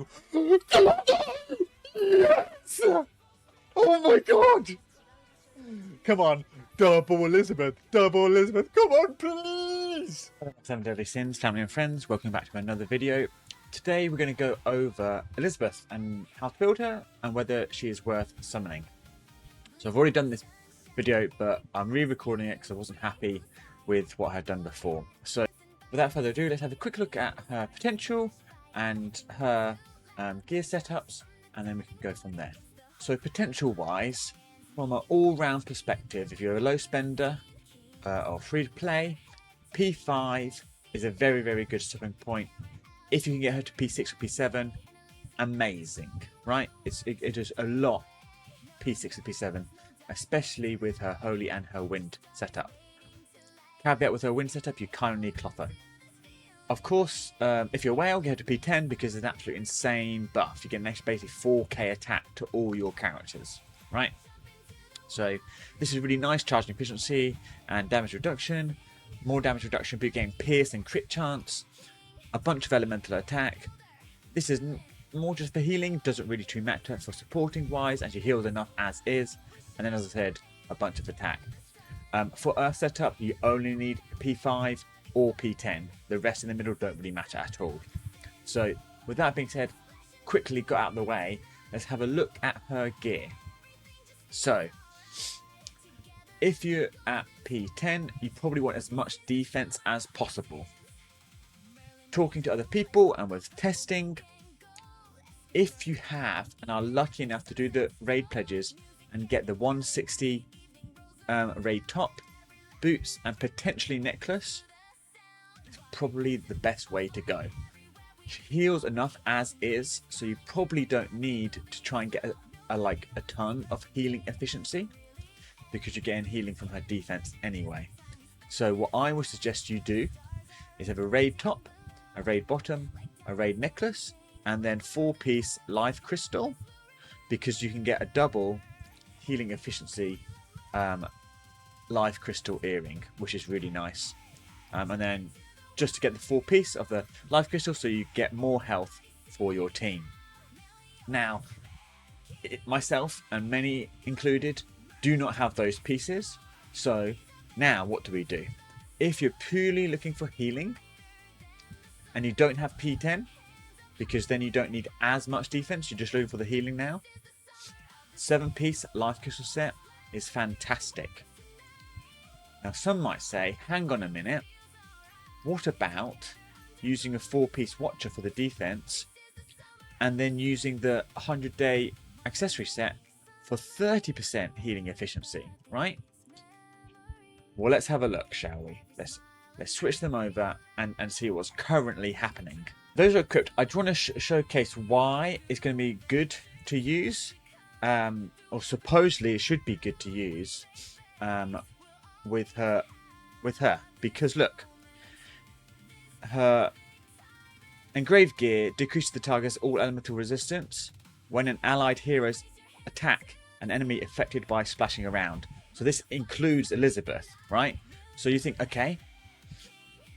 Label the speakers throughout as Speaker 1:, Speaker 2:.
Speaker 1: Come on! Yes! Oh my god! Come on, double Elizabeth, double Elizabeth, come on, please! Seven Deadly Sins, family and friends, welcome back to another video. Today we're going to go over Elizabeth and how to build her and whether she is worth summoning. So I've already done this video, but I'm re-recording it because I wasn't happy with what I had done before. So without further ado, let's have a quick look at her potential and her gear setups, and then we can go from there. So potential wise, from an all-round perspective, if you're a low spender or free to play, P5 is a very, very good stopping point. If you can get her to P6 or P7, amazing, right? It is a lot P6 or P7, especially with her Holy and her Wind setup. Caveat with her Wind setup, you kind of need Clotho. Of course, if you're Whale, get her to P10 because it's an absolute insane buff. You get an basically 4k attack to all your characters, right? So this is really nice, charging efficiency and damage reduction. More damage reduction, but you're getting pierce and crit chance. A bunch of elemental attack. This is more just for healing, doesn't really too matter for supporting wise, as you healed enough as is. And then, as I said, a bunch of attack. For Earth setup, you only need P5 or P10. The rest in the middle don't really matter at all. So with that being said, quickly got out of the way, let's have a look at her gear. So if you're at P10, you probably want as much defense as possible. Talking to other people and with testing, if you have and are lucky enough to do the raid pledges and get the 160 raid top, boots and potentially necklace, it's probably the best way to go. She heals enough as is, so you probably don't need to try and get a ton of healing efficiency, because you're getting healing from her defense anyway. So what I would suggest you do is have a raid top, a raid bottom, a raid necklace, and then 4-piece life crystal, because you can get a double healing efficiency life crystal earring, which is really nice. And then just to get the 4-piece of the life crystal, so you get more health for your team. Now, myself and many included do not have those pieces. So now what do we do? If you're purely looking for healing and you don't have P10, because then you don't need as much defense, you're just looking for the healing now, 7-piece life crystal set is fantastic. Now some might say, hang on a minute, what about using a 4-piece watcher for the defense and then using the 100-day accessory set for 30% healing efficiency, right? Well, let's have a look, shall we? Let's switch them over and see what's currently happening. Those are equipped. I just want to showcase why it's going to be good to use, or supposedly it should be good to use with her, because look, her engraved gear decreases the target's all elemental resistance when an allied hero's attack an enemy affected by splashing around. So this includes Elizabeth, right? So you think, okay,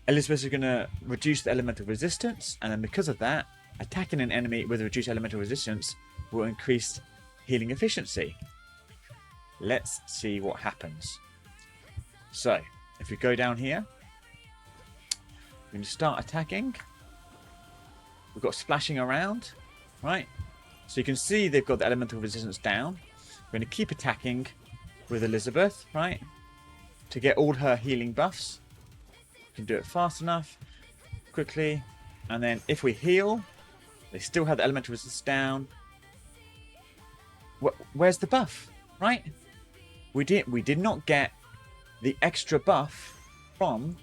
Speaker 1: Elizabeth is going to reduce the elemental resistance, and then because of that, attacking an enemy with a reduced elemental resistance will increase healing efficiency. Let's see what happens. So if we go down here, we're going to start attacking. We've got splashing around, right? So you can see they've got the elemental resistance down. We're going to keep attacking with Elizabeth, right? To get all her healing buffs. We can do it fast enough, quickly. And then if we heal, they still have the elemental resistance down. Where's the buff, right? We did not get the extra buff from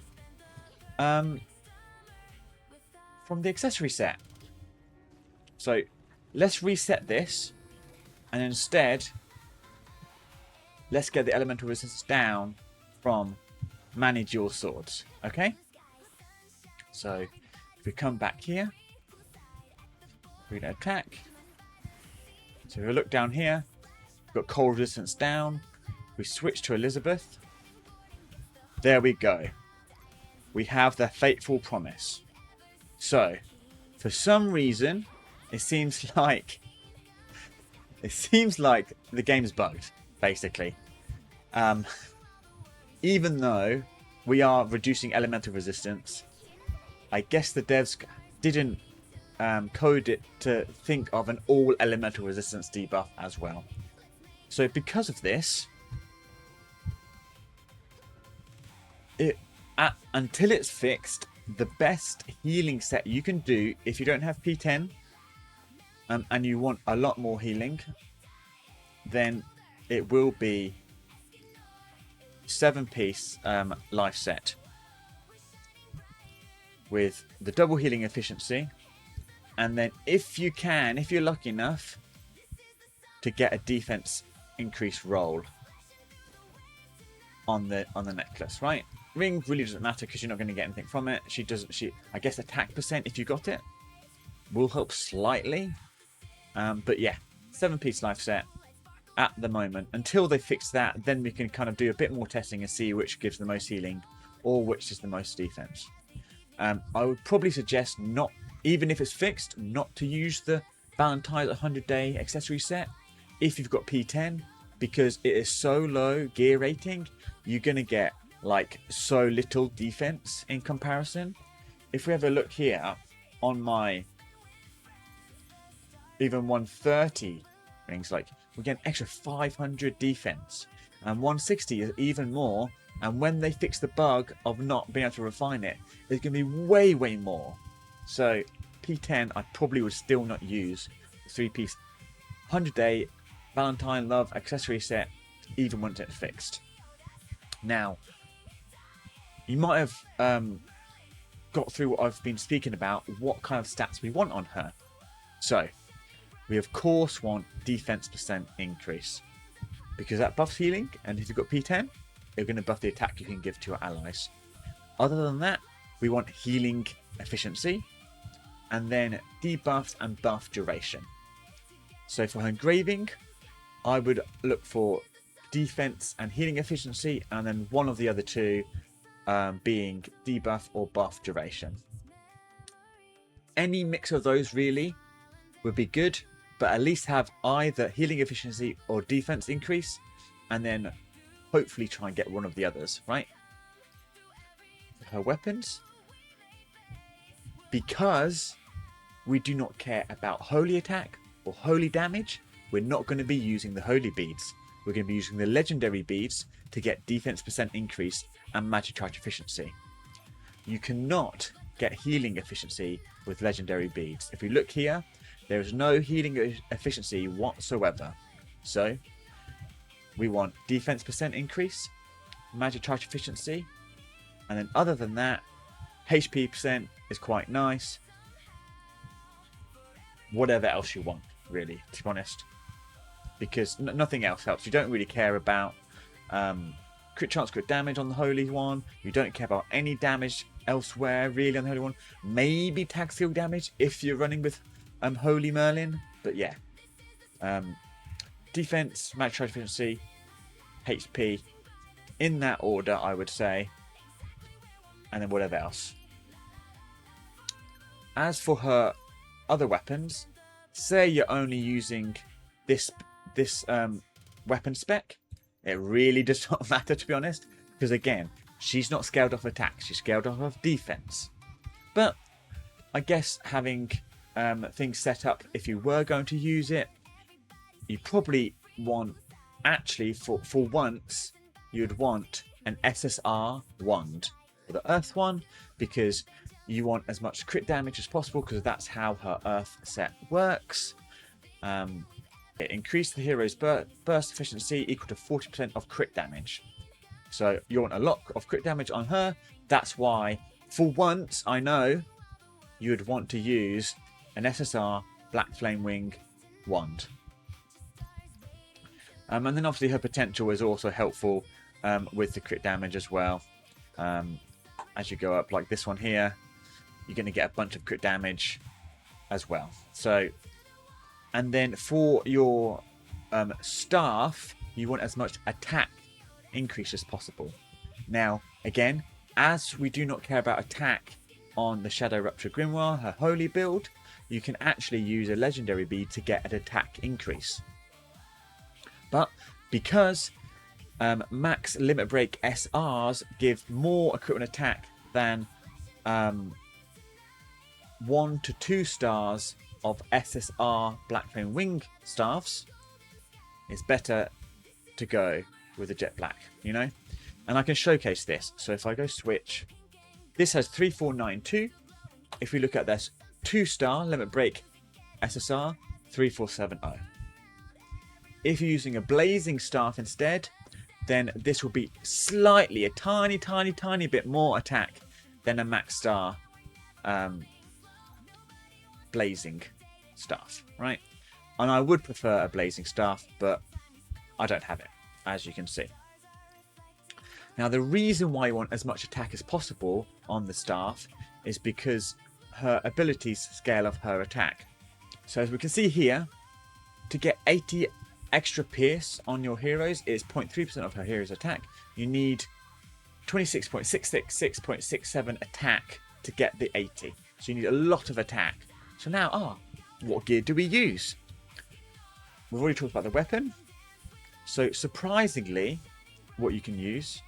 Speaker 1: the accessory set. So let's reset this, and instead let's get the elemental resistance down from manage your swords. Okay, so if we come back here, we're going to attack. So if we look down here, we've got cold resistance down. We switch to Elizabeth. There we go. We have the fateful promise. So for some reason It seems like the game's bugged, basically. Even though we are reducing elemental resistance, I guess the devs didn't code it to think of an all elemental resistance debuff as well. So because of this, until it's fixed, the best healing set you can do if you don't have P10 and you want a lot more healing, then it will be 7-piece life set with the double healing efficiency, and then if you're lucky enough to get a defense increase roll on the necklace, right? Ring really doesn't matter because you're not going to get anything from it. I guess attack percent, if you got it, will help slightly. But yeah, 7-piece life set at the moment. Until they fix that, then we can kind of do a bit more testing and see which gives the most healing or which is the most defense. I would probably suggest not, even if it's fixed, not to use the Valentine's 100-day accessory set if you've got P10, because it is so low gear rating, you're going to get like so little defense in comparison. If we have a look here on my even 130 rings, like we get an extra 500 defense, and 160 is even more. And when they fix the bug of not being able to refine it, it's going to be way more. So P10, I probably would still not use the 3-piece 100-day Valentine Love accessory set, even once it's fixed. Now, you might have got through what I've been speaking about, what kind of stats we want on her. So, we of course want defense percent increase, because that buffs healing, and if you've got P10, you're going to buff the attack you can give to your allies. Other than that, we want healing efficiency, and then debuffs and buff duration. So for her engraving, I would look for defense and healing efficiency, and then one of the other two being debuff or buff duration. Any mix of those really would be good, but at least have either healing efficiency or defense increase, and then hopefully try and get one of the others, right? Her weapons, because we do not care about holy attack or holy damage, we're not going to be using the holy beads. We're going to be using the legendary beads to get defense percent increase and magic charge efficiency. You cannot get healing efficiency with legendary beads. If we look here, there is no healing efficiency whatsoever. So we want defense percent increase, magic charge efficiency, and then other than that, HP percent is quite nice. Whatever else you want, really, to be honest, because nothing else helps. You don't really care about crit chance, crit damage on the holy one. You don't care about any damage elsewhere really on the holy one. Maybe tag seal damage if you're running with Holy Merlin, but yeah, defense, magic charge efficiency, HP, in that order I would say, and then whatever else. As for her other weapons, say you're only using this weapon spec, it really does not matter, to be honest, because again, she's not scaled off attack, she's scaled off of defense. But I guess having things set up, if you were going to use it, you probably want, actually for once, you'd want an SSR wand for the earth one, because you want as much crit damage as possible, because that's how her earth set works. It increased the hero's burst efficiency equal to 40% of crit damage. So you want a lot of crit damage on her. That's why, for once, I know you would want to use an SSR Black Flame Wing wand. And then obviously her potential is also helpful with the crit damage as well. As you go up, like this one here, you're going to get a bunch of crit damage as well. So, and then for your staff, you want as much attack increase as possible. Now, again, as we do not care about attack on the Shadow Rupture Grimoire, her holy build, you can actually use a legendary bead to get an attack increase. But because max limit break SRs give more equipment attack than 1 to 2 stars of SSR Blackflame Wing staffs, it's better to go with a jet black, you know. And I can showcase this. So if I go switch, this has 3492. If we look at this 2-star limit break SSR, 3470. If you're using a blazing staff instead, then this will be slightly, a tiny bit more attack than a max star blazing staff, right? And I would prefer a blazing staff, but I don't have it, as you can see. Now, the reason why you want as much attack as possible on the staff is because her abilities scale of her attack. So as we can see here, to get 80 extra pierce on your heroes is 0.3% of her hero's attack. You need 26.666.67 attack to get the 80. So you need a lot of attack. So now, what gear do we use? We've already talked about the weapon. So surprisingly, what you can use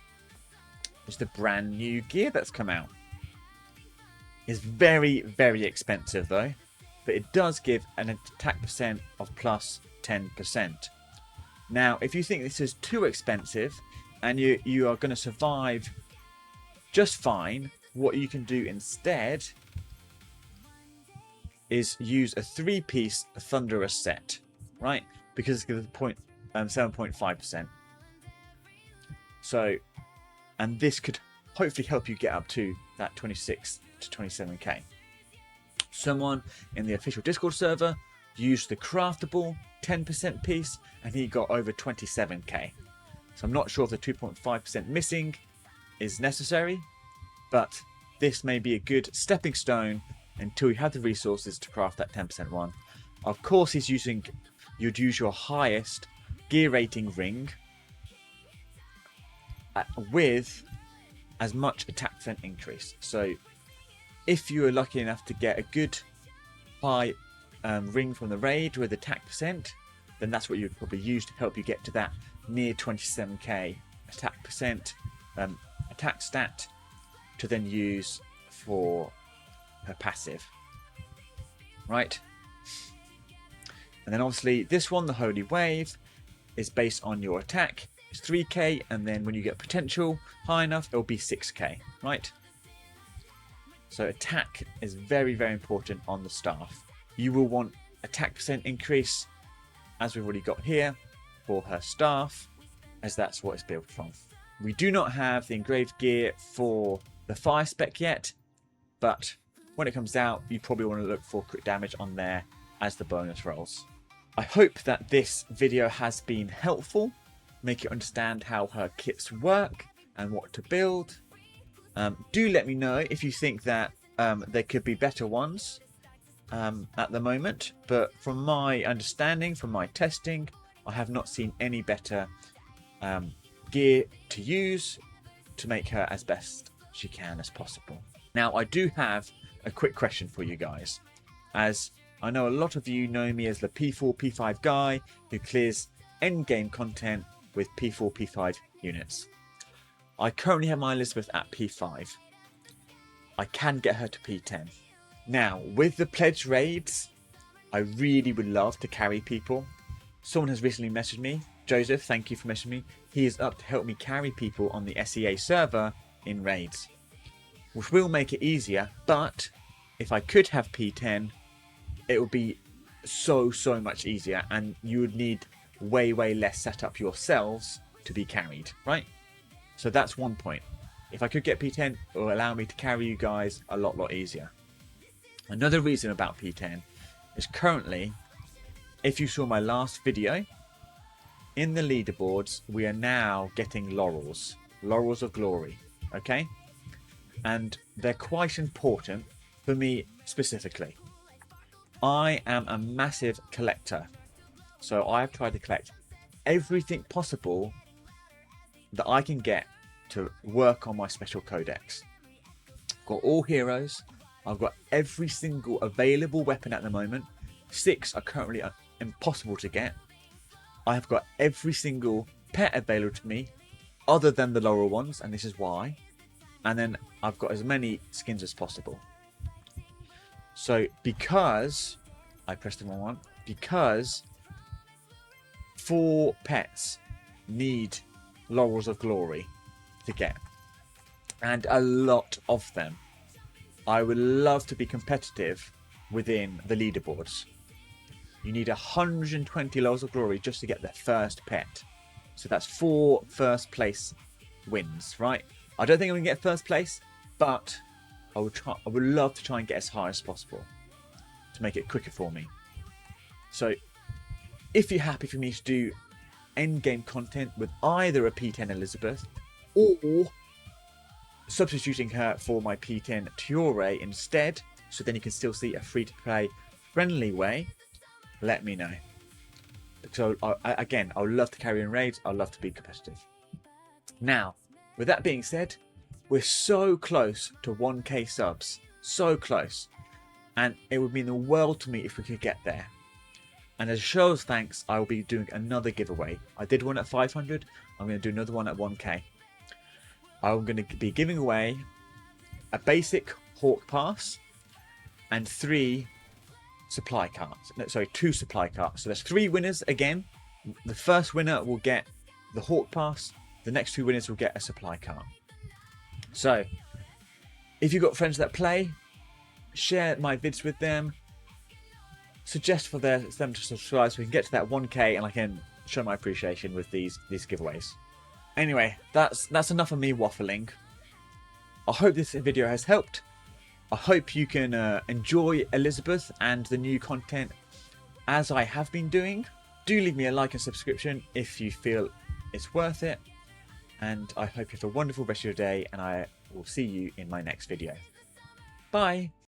Speaker 1: is the brand new gear that's come out. It's very, very expensive though, but it does give an attack percent of plus 10%. Now, if you think this is too expensive and you are going to survive just fine, what you can do instead is use a 3-piece Thunderous set, right? Because it's 7.5%. So, and this could hopefully help you get up to that 26 to 27k. Someone in the official Discord server used the craftable 10% piece and he got over 27k. So I'm not sure if the 2.5% missing is necessary, but this may be a good stepping stone until you have the resources to craft that 10% one. Of course, you'd use your highest gear rating ring with as much attack percent increase. So if you are lucky enough to get a good high ring from the raid with attack percent, then that's what you'd probably use to help you get to that near 27k attack percent attack stat to then use for her passive, right? And then obviously this one, the Holy Wave, is based on your attack. It's 3k, and then when you get potential high enough, it'll be 6k, right? So attack is very, very important on the staff. You will want attack percent increase, as we've already got here, for her staff, as that's what it's built from. We do not have the engraved gear for the fire spec yet, but when it comes out, you probably want to look for crit damage on there as the bonus rolls. I hope that this video has been helpful, make you understand how her kits work and what to build. Do let me know if you think that there could be better ones at the moment, but from my understanding, from my testing, I have not seen any better gear to use to make her as best she can as possible. Now, I do have a quick question for you guys, as I know a lot of you know me as the P4, P5 guy who clears endgame content with P4, P5 units. I currently have my Elizabeth at P5. I can get her to P10. Now, with the pledge raids, I really would love to carry people. Someone has recently messaged me. Joseph, thank you for messaging me. He is up to help me carry people on the SEA server in raids, which will make it easier, but if I could have P10, it would be so much easier, and you would need way less setup yourselves to be carried, right? So that's one point. If I could get P10, it will allow me to carry you guys a lot easier. Another reason about P10 is currently, if you saw my last video, in the leaderboards, we are now getting laurels of glory, okay? And they're quite important for me specifically. I am a massive collector, so I've tried to collect everything possible that I can get to work on my special codex. Got all heroes, I've got every single available weapon at the moment. 6 are currently impossible to get. I have got every single pet available to me other than the Laurel ones, and this is why. And then I've got as many skins as possible. So because I pressed the wrong one, because 4 pets need Laurels of Glory to get, and a lot of them, I would love to be competitive within the leaderboards. You need 120 Laurels of Glory just to get the first pet. So that's 4 first place wins, right? I don't think I'm going to get first place, but I would love to try and get as high as possible to make it quicker for me. So if you're happy for me to do endgame content with either a P10 Elizabeth or substituting her for my P10 Tuore instead, so then you can still see a free-to-play friendly way, let me know. So again, I would love to carry in raids. I'd love to be competitive. Now, with that being said, we're so close to 1k subs. So close. And it would mean the world to me if we could get there. And as a show of thanks, I will be doing another giveaway. I did one at 500. I'm going to do another one at 1k. I'm going to be giving away a basic Hawk Pass and 3 supply carts. No, sorry, 2 supply carts. So there's 3 winners again. The first winner will get the Hawk Pass. The next 2 winners will get a supply cart. So if you've got friends that play, share my vids with them. Suggest for them to subscribe so we can get to that 1k and I can show my appreciation with these giveaways. Anyway, that's enough of me waffling. I hope this video has helped. I hope you can enjoy Elizabeth and the new content as I have been doing. Do leave me a like and subscription if you feel it's worth it. And I hope you have a wonderful rest of your day, and I will see you in my next video. Bye!